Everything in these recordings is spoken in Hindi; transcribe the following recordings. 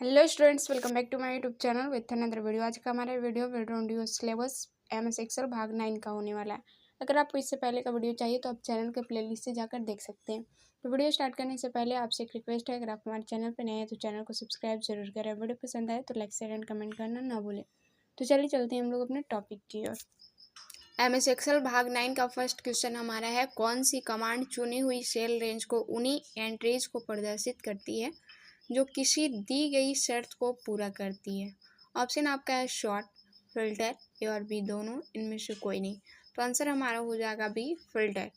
Hello students, welcome back to my YouTube channel with another video. आज का हमारा वीडियो सिलेबस एमएस एक्सेल भाग 9 का होने वाला है। अगर आपको इससे पहले का वीडियो चाहिए तो आप चैनल के प्लेलिस्ट से जाकर देख सकते हैं। तो वीडियो स्टार्ट करने से पहले आपसे एक रिक्वेस्ट है, अगर आप हमारे चैनल पर नए हैं तो चैनल को सब्सक्राइब जरूर करें। वीडियो पसंद आए तो लाइक शेयर एंड कमेंट करना ना भूलें। तो चलिए चलते हैं हम लोग अपने टॉपिक की ओर। एमएस एक्सेल भाग 9 का फर्स्ट क्वेश्चन हमारा है, कौन सी कमांड चुनी हुई सेल रेंज को उन्हीं एंट्रीज को प्रदर्शित करती है जो किसी दी गई शर्त को पूरा करती है। ऑप्शन आपका है शॉर्ट, फिल्टर, ए और बी दोनों, इनमें से कोई नहीं। तो आंसर हमारा हो जाएगा बी, फिल्टर।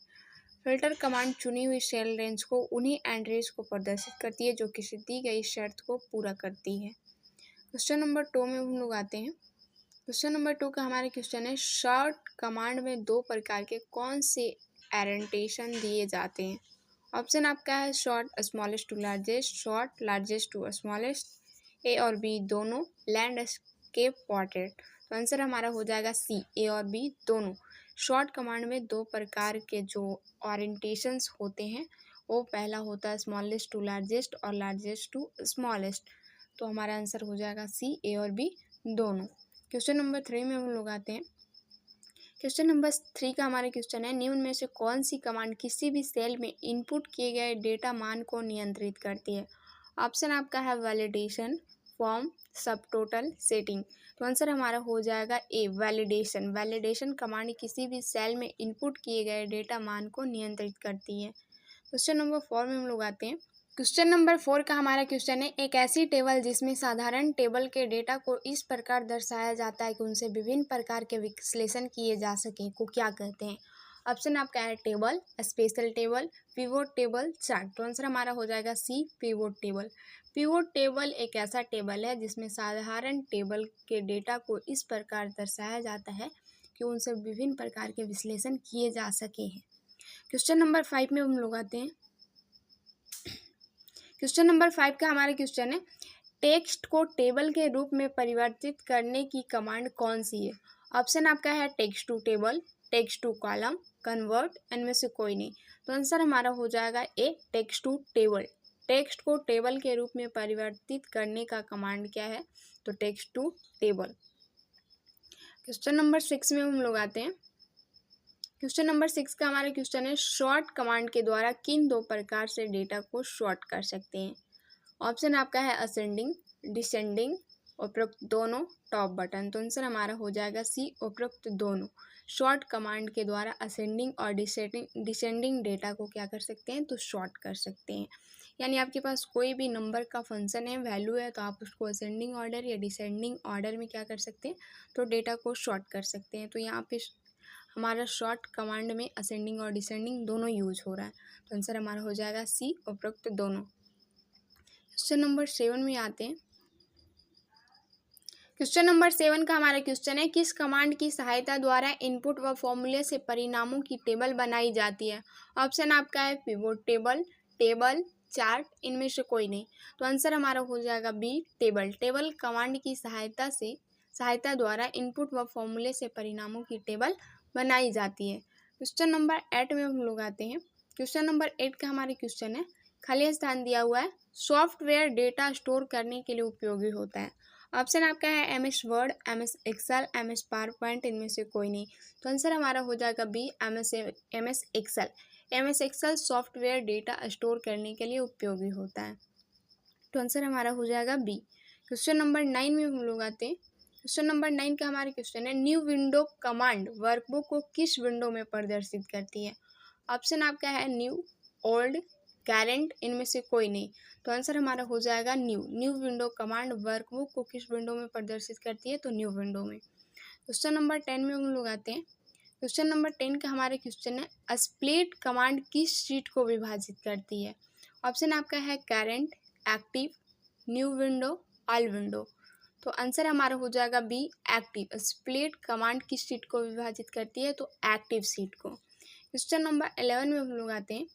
फिल्टर कमांड चुनी हुई सेल रेंज को उन्हीं एंट्रीज को प्रदर्शित करती है जो किसी दी गई शर्त को पूरा करती है। क्वेश्चन नंबर 2 में हम लोग आते हैं। क्वेश्चन नंबर 2 का हमारे क्वेश्चन है, शॉर्ट कमांड में दो प्रकार के कौन से एरेंटेशन दिए जाते हैं। ऑप्शन आपका है short smallest to largest, short largest to smallest, A और बी दोनों, लैंडस्केप पोर्ट्रेट। तो आंसर हमारा हो जाएगा सी, ए और बी दोनों। शॉर्ट कमांड में दो प्रकार के जो ओरिएंटेशंस होते हैं वो पहला होता है स्मॉलेस्ट टू लार्जेस्ट और लार्जेस्ट टू स्मॉलेस्ट। तो हमारा आंसर हो जाएगा सी, ए और बी दोनों। क्वेश्चन नंबर 3 में हम लोग आते हैं। क्वेश्चन नंबर 3 का हमारा क्वेश्चन है, निम्न में से कौन सी कमांड किसी भी सेल में इनपुट किए गए डेटा मान को नियंत्रित करती है। ऑप्शन आपका है वैलिडेशन, फॉर्म, सब टोटल, सेटिंग। तो आंसर हमारा हो जाएगा ए, वैलिडेशन। वैलिडेशन कमांड किसी भी सेल में इनपुट किए गए डेटा मान को नियंत्रित करती है। क्वेश्चन नंबर 4 में हम लोग आते हैं। क्वेश्चन नंबर 4 का हमारा क्वेश्चन है, एक ऐसी टेबल जिसमें साधारण टेबल के डेटा को इस प्रकार दर्शाया जाता है कि उनसे विभिन्न प्रकार के विश्लेषण किए जा सकें को क्या कहते हैं। ऑप्शन आपका है table, special table, pivot table, chart. तो आंसर हमारा हो जाएगा सी, पिवोट टेबल। पिवोट टेबल एक ऐसा टेबल है जिसमें साधारण टेबल के डेटा को इस प्रकार दर्शाया जाता है कि उनसे विभिन्न प्रकार के विश्लेषण किए जा सके हैं। क्वेश्चन नंबर 5 में हम लोग आते हैं। क्वेश्चन नंबर 5 का हमारा क्वेश्चन है, टेक्स्ट को टेबल के रूप में परिवर्तित करने की कमांड कौन सी है। ऑप्शन आपका है text to table, text to column, convert, इनमें से कोई नहीं। तो आंसर हमारा हो जाएगा A, text to table. Text को टेबल के रूप में परिवर्तित करने का कमांड क्या है, तो text to table. Question number 6 में हम लोग आते हैं। क्वेश्चन नंबर 6 का हमारा क्वेश्चन है, शॉर्ट कमांड के द्वारा किन दो प्रकार से डेटा को शॉर्ट कर सकते हैं। ऑप्शन आपका है असेंडिंग, डिसेंडिंग, उपरोक्त दोनों, टॉप बटन। तो आंसर हमारा हो जाएगा सी, उपरोक्त दोनों। शॉर्ट कमांड के द्वारा असेंडिंग और डिसेंडिंग डेटा को क्या कर सकते हैं, तो शॉर्ट कर सकते हैं। यानी आपके पास कोई भी नंबर का फंक्शन है, वैल्यू है, तो आप उसको असेंडिंग ऑर्डर या डिसेंडिंग ऑर्डर में क्या कर सकते हैं, तो डेटा को शॉर्ट कर सकते हैं। तो यहाँ पे हमारा शॉर्ट कमांड में असेंडिंग और डिसेंडिंग दोनों यूज हो रहा है। तो आंसर हमारा हो जाएगा सी, उपरोक्त दोनों। क्वेश्चन नंबर 7 में आते हैं। क्वेश्चन नंबर 7 का हमारा क्वेश्चन है, किस कमांड की सहायता द्वारा इनपुट व फॉर्मूले से परिणामों की टेबल बनाई जाती है। ऑप्शन आपका है पिवोट टेबल, टेबल, चार्ट, इनमें से कोई नहीं। तो आंसर हमारा हो जाएगा बी, टेबल। टेबल कमांड की सहायता द्वारा इनपुट व फॉर्मूले से परिणामों की टेबल बनाई जाती है। क्वेश्चन नंबर 8 में हम लोग आते हैं। क्वेश्चन नंबर 8 का हमारे क्वेश्चन है, खाली स्थान दिया हुआ है, सॉफ्टवेयर डेटा स्टोर करने के लिए उपयोगी होता है। ऑप्शन आपका है MS Word, MS Excel, MS PowerPoint, इनमें से कोई नहीं। तो आंसर हमारा हो जाएगा B, MS Excel. MS Excel software data store करने के लिए उपयोगी होता है। तो आंसर हमारा हो जाएगा बी। क्वेश्चन नंबर 9 में हम लोग आते हैं। क्वेश्चन नंबर 9 का हमारा क्वेश्चन है, न्यू विंडो कमांड वर्कबुक को किस विंडो में प्रदर्शित करती है। ऑप्शन आपका है न्यू, ओल्ड, करेंट, इनमें से कोई नहीं। तो आंसर हमारा हो जाएगा new. New window command workbook को किस विंडो में प्रदर्शित करती है, तो न्यू विंडो में। क्वेश्चन नंबर 10 में हम लोग आते हैं। क्वेश्चन नंबर 10 का हमारा क्वेश्चन है, स्प्लिट कमांड किस शीट को विभाजित करती है। ऑप्शन आपका है current, active, new window, all window. तो आंसर हमारा हो जाएगा बी, एक्टिव। स्प्लिट कमांड किस शीट को विभाजित करती है, तो एक्टिव शीट को। क्वेश्चन नंबर 11 में हम लोग आते हैं।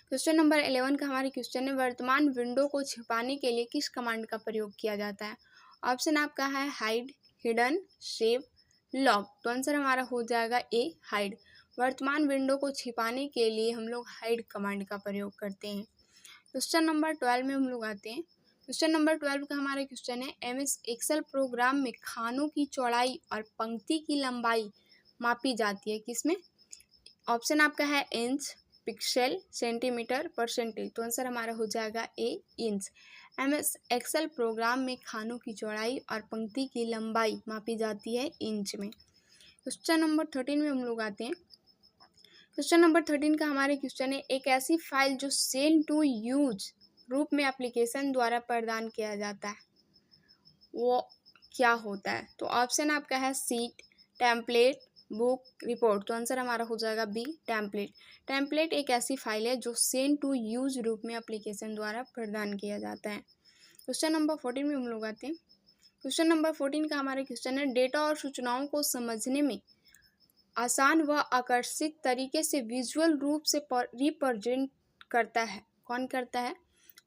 क्वेश्चन नंबर 11 का हमारे क्वेश्चन है, वर्तमान विंडो को छिपाने के लिए किस कमांड का प्रयोग किया जाता है। ऑप्शन आपका है हाइड, हिडन, सेव, लॉक। तो आंसर हमारा हो जाएगा ए, हाइड। वर्तमान विंडो को छिपाने के लिए हम लोग हाइड कमांड का प्रयोग करते हैं। क्वेश्चन नंबर 12 में हम लोग आते हैं। क्वेश्चन नंबर 12 का हमारा क्वेश्चन है, MS एक्सेल प्रोग्राम में खानों की चौड़ाई और पंक्ति की लंबाई मापी जाती है किसमें? ऑप्शन आपका है इंच, पिक्सल, सेंटीमीटर, परसेंटेज। तो आंसर हमारा हो जाएगा ए, इंच। MS एक्सेल प्रोग्राम में खानों की चौड़ाई और पंक्ति की लंबाई मापी जाती है इंच में। क्वेश्चन नंबर 13 में हम लोग आते हैं। क्वेश्चन नंबर 13 का हमारे क्वेश्चन है, एक ऐसी फाइल जो सेंड टू यूज रूप में एप्लीकेशन द्वारा प्रदान किया जाता है वो क्या होता है? तो ऑप्शन आपका है सीट, टेम्पलेट, बुक, रिपोर्ट। तो आंसर हमारा हो जाएगा बी, टेम्पलेट। टेम्पलेट एक ऐसी फाइल है जो सेंड टू यूज रूप में एप्लीकेशन द्वारा प्रदान किया जाता है। क्वेश्चन नंबर 14 में हम लोग आते हैं। क्वेश्चन नंबर 14 का हमारा क्वेश्चन है, डेटा और सूचनाओं को समझने में आसान व आकर्षित तरीके से विजुअल रूप से रिप्रेजेंट करता है। कौन करता है?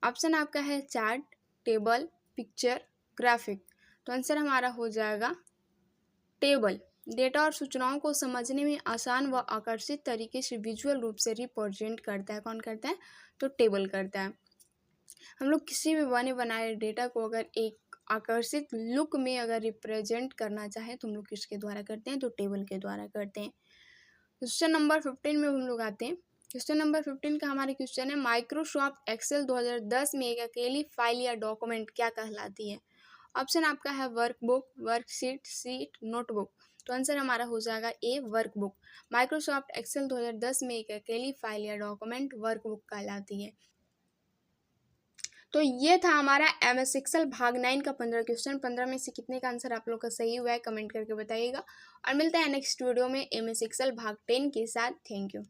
ऑप्शन आपका है चार्ट, टेबल, पिक्चर, ग्राफिक। तो आंसर हमारा हो जाएगा टेबल। डेटा और सूचनाओं को समझने में आसान व आकर्षित तरीके से विजुअल रूप से रिप्रेजेंट करता है। कौन करता है? तो टेबल करता है। हम लोग किसी भी बने बनाए डेटा को अगर एक आकर्षित लुक में अगर रिप्रेजेंट करना चाहें तो हम लोग किसके द्वारा करते हैं? तो टेबल के द्वारा करते हैं। क्वेश्चन नंबर 15 में हम लोग आते हैं। क्वेश्चन नंबर 15 का हमारे क्वेश्चन है, माइक्रोसॉफ्ट एक्सेल 2010 में एक अकेली फाइल या डॉक्यूमेंट क्या कहलाती है? ऑप्शन आपका है वर्कबुक, वर्कशीट, सीट, नोटबुक। तो आंसर हमारा हो जाएगा ए, वर्कबुक। माइक्रोसॉफ्ट एक्सेल 2010 में एक अकेली फाइल या डॉक्यूमेंट वर्कबुक कहलाती है। तो ये था हमारा MS एक्सेल भाग 9 का 15 क्वेश्चन। 15 में से कितने का आंसर आप लोग का सही हुआ है कमेंट करके बताइएगा, और मिलता है नेक्स्ट वीडियो में MS एक्सेल भाग 10 के साथ। Thank you.